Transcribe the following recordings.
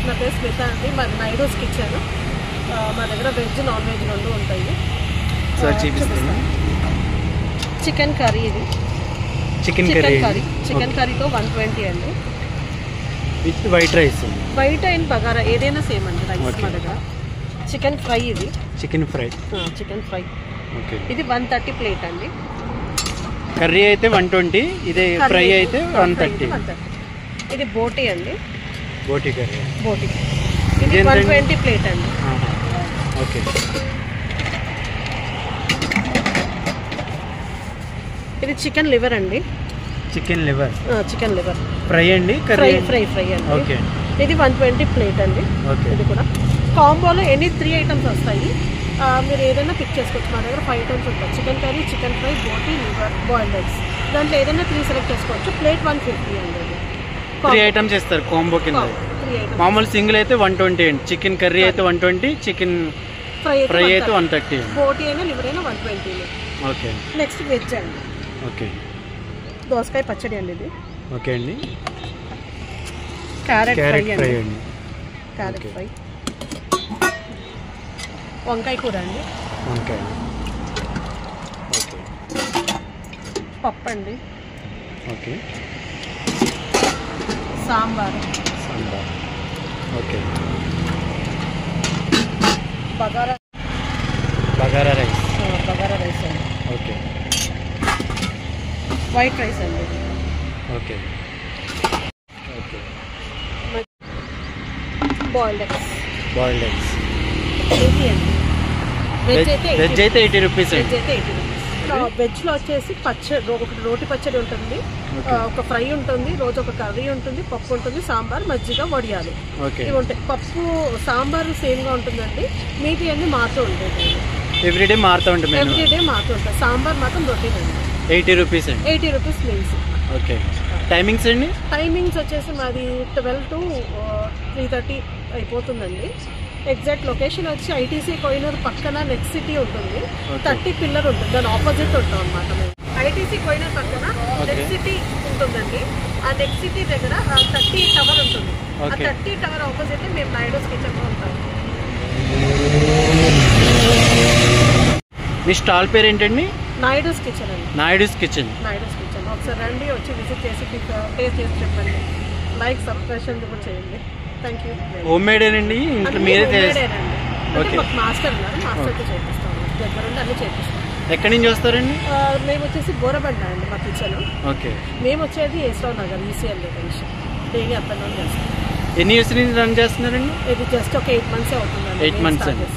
నా పేరు స్మిత అండి. మాది నైడోస్ కిచెన్. మా దగ్గర వెజ్ నాన్ వెజ్ రెండు ఉంటాయి. చికెన్ కర్రీ, ఇది చికెన్ కర్రీతో 120 అండి. With white rice, white and bagara ఏదైనా సేమ్ అండి రైస్ మా దగ్గర. చికెన్ ఫ్రై, ఇది చికెన్ ఫ్రై ఓకే. ఇది 130 ప్లేట్ అండి. కర్రీ అయితే 120, ఇది ఫ్రై అయితే 130. ఇది బోటీ అండి, బోటీ కర్రీ. ఇది 120 ప్లేట్ అండి. ఓకే. ఇది చికెన్ లివర్ అండి. చికెన్ లివర్ ఫ్రై అండి. ఫ్రై అండి. ఓకే. ఇది 120 ప్లేట్ అండి. ఓకే. ఇది కూడా కాంబోలో ఎనీ 3 ఐటమ్స్ వస్తాయి. మీరు ఏదైనా పిక్ చేసుకోవచ్చు. మా దగ్గర 5 ఐటమ్స్ ఉంటాయి. చికెన్ కర్రీ, చికెన్ ఫ్రై, బోటీ, లివర్, బాయిల్డ్ ఎగ్స్. దాంట్లో ఏదైనా 3 సెలెక్ట్ చేసుకోవచ్చు. ప్లేట్ 150 అండి. 3 ఐటమ్స్ ఇస్తారు కాంబో కింద. మామూలు సింగిల్ అయితే 120 అండి. చికెన్ కర్రీ అయితే 120, చికెన్ ఫ్రై అయితే 130, బోటీ అయినా లివర్ అయినా 120. ఓకే. నెక్స్ట్ వెజ్ అండి. ఓకే. దోసకాయ పచ్చడి అండి. ఇది ఓకే అండి. క్యారెట్ ఫ్రై అండి. Carrot fry. వంకాయ కూర అండి. ఓకే. పప్పు అండి. Okay. Sambar. Okay. Bagara rice అండి. ఓకే. వైట్ రైస్ అండి. ఓకే. Boiled eggs. 80 అండి. వెజ్ అయితే 80 రూపీస్. వెజ్లో వచ్చేసి పచ్చడి, ఒకటి రోటి పచ్చడి ఉంటుంది, ఒక ఫ్రై ఉంటుంది, రోజు ఒక కర్రీ ఉంటుంది, పప్పు ఉంటుంది, సాంబార్, మజ్జిగ, వడియాలు ఇవి ఉంటాయి. పప్పు సాంబార్ సేమ్గా ఉంటుందండి. మీది అన్ని మారుతూ ఉంటుంది. ఎవ్రీడే మారుతూ ఉంటుంది. సాంబార్ మాత్రం రొటీన్ అండి. 80 రూపీస్ అండి. 80 రూపీస్ మీల్స్. ఓకే. టైమింగ్స్ అండి? టైమింగ్స్ వచ్చేసి మాది 12 to 3:30 అయిపోతుందండి. ఎగ్జాక్ట్ లొకేషన్ వచ్చి ఐటీసీ కోహినూర్ పక్కన నెక్స్ట్ సిటీ ఉంటుంది. 30 పిల్లర్ ఉంటుంది, దాని ఆపోజిట్ ఉంటాం అనమాట. మేము ఐటీసీ కోహినూర్ పక్కన నెక్స్ట్ సిటీ ఉంటుందండి. ఆ నెక్స్ట్ సిటీ దగ్గర 30 టవర్ ఉంటుంది. ఆ 30 టవర్ ఆపోజిట్ మేము నైడోస్ కిచెన్లో ఉంటాం. మీ స్టాల్ పేరు ఏంటండి? నైడోస్ కిచెన్ అండి. నైడోస్ కిచెన్. ఒకసారి రండి, వచ్చి విజిట్ చేసి టేస్ట్ చేసి చెప్పండి. లైక్ సబ్స్క్రిప్షన్ కూడా చేయండి. Thank you. హోమ్ మేడ్ అండి, ఇంట్లో మీరే చేస్తారండి? మాస్టర్ ఉన్నారు, మాస్టర్తో చేపిస్తాము. దగ్గరుండి అన్నీ చేపిస్తాం. ఎక్కడి నుంచి వస్తారండి? మేము వచ్చేసి బోరబండ అండి మా కిచెన్. ఓకే. మేము వచ్చేది AS Rao Nagar ECIL junction. Daily up and down చేస్తాం. ఎన్ని ఇయర్స్ నుంచి రన్ చేస్తున్నారండి? ఇది జస్ట్ ఒక 8 months అవుతుందండి. 8 months అండి.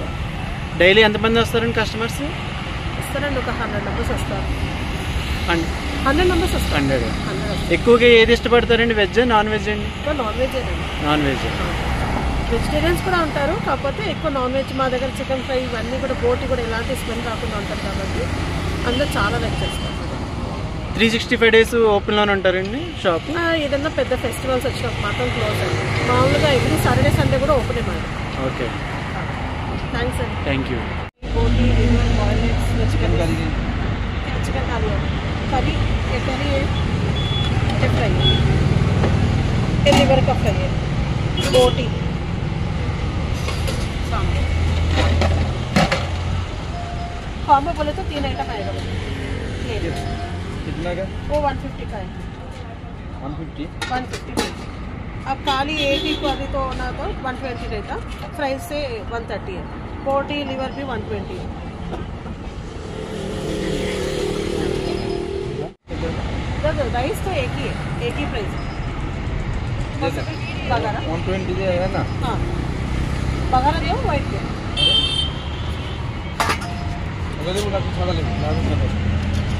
డైలీ ఎంతమంది వస్తారండి కస్టమర్స్? వస్తారండి, ఒక 100 members వస్తారు. 100 members వస్తారు. 100. ఎక్కువగా ఏది ఇష్టపడతారండి? వెజ్, నాన్ వెజ్ అండి? నాన్ వెజ్ అండి. Non veg. వెజిటేరియన్స్ కూడా ఉంటారు, కాకపోతే ఎక్కువ నాన్ వెజ్. మా దగ్గర చికెన్ ఫ్రై ఇవన్నీ కూడా, బోటి కూడా ఎలాంటి స్మెల్ రాకుండా ఉంటారు కాబట్టి అందరూ చాలా లైక్ చేస్తారు. 365 days ఓపెన్లోనే ఉంటారండి షాప్? ఏదన్నా పెద్ద ఫెస్టివల్స్ వచ్చినప్పుడు మాత్రం క్లోజ్ అండి. మామూలుగా ఎవ్రీ సాటర్డే సండే కూడా ఓపెన్ మాది. ఓకే. థ్యాంక్స్ అండి. Thank you. బోటి, liver, boiled eggs, chicken curry fry, liver का फ्राई है, बोटी, कॉम्बो बोले तो 3 आइटम आएगा। कितना का? वो 150 का है। 150 अब खाली एक ही करी तो ना तो 120 रहता, फ्राई से 130 है, बोटी लिवर भी 120 है। राइस तो एक ही है, एक ही प्राइस है। बगारा 120 है ना? हाँ, बगारा दियो व्हाइट के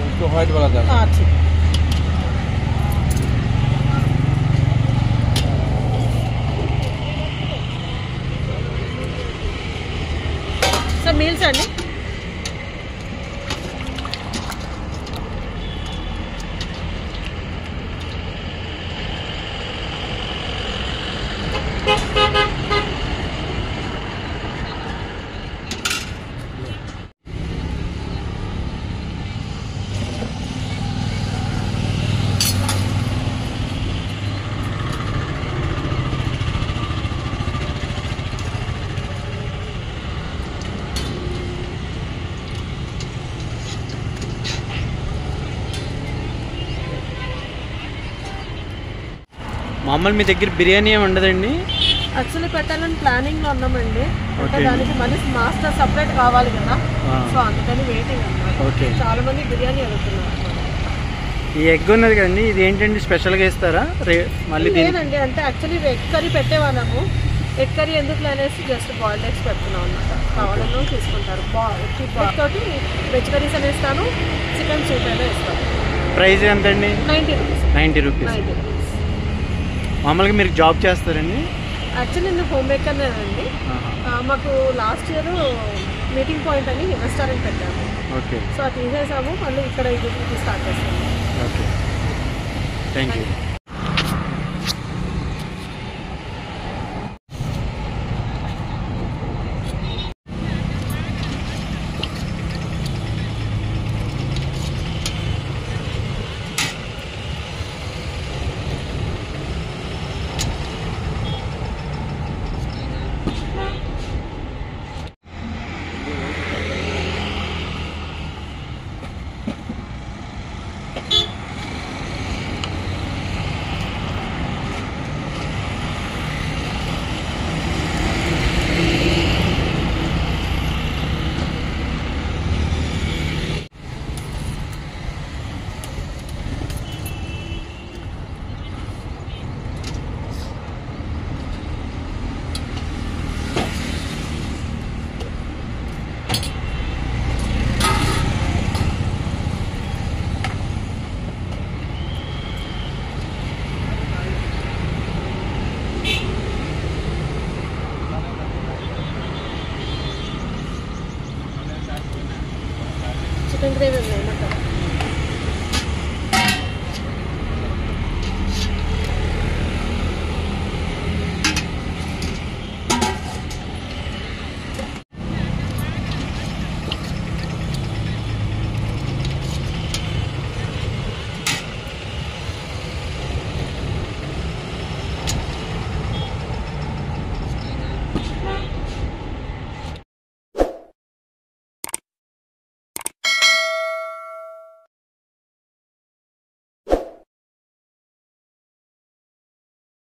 उसको व्हाइट वाला था। हाँ ठीक है। सब मील्स अंडी మామూలు మీ దగ్గర బిర్యానీ ఏమి ఉండదండి? యాక్చువల్లీ పెట్టాలని ప్లానింగ్లో ఉన్నామండి. అంటే దానికి మళ్ళీ మాస్టర్ సపరేట్ కావాలి కదా, సో అందుకని వెయిటింగ్ అన్నమాట. చాలా మంది బిర్యానీ అడుగుతున్నారు. ఈ ఎగ్ ఉన్నది కదండి, ఇది ఏంటండి స్పెషల్గా ఇస్తారా మళ్ళీ? లేదండి, అంటే యాక్చువల్లీ ఎగ్ కర్రీ పెట్టేవాళ్ళము. ఎగ్ కర్రీ ఎందుకు అనేసి జస్ట్ బాయిల్డ్ ఎగ్స్ పెడుతున్నాం అన్నమాట. కావాలన్నా తీసుకుంటారు. తోటి వెజ్ కర్రీస్ అని ఇస్తాను, చికెన్ సూప్ అయినా ఇస్తాను. ప్రైస్ ఎంత అండి? 90 రూపీస్. మామూలుగా మీరు జాబ్ చేస్తారండి? యాక్చువల్లీ నేను హోమ్ మేకర్నేనండి. మాకు లాస్ట్ ఇయర్ మీటింగ్ పాయింట్ అని రెస్టారెంట్ పెట్టాము. ఓకే. సో అది తీసేసాము, మళ్ళీ ఇక్కడ ఇది స్టార్ట్ చేస్తాము. Okay, thank you.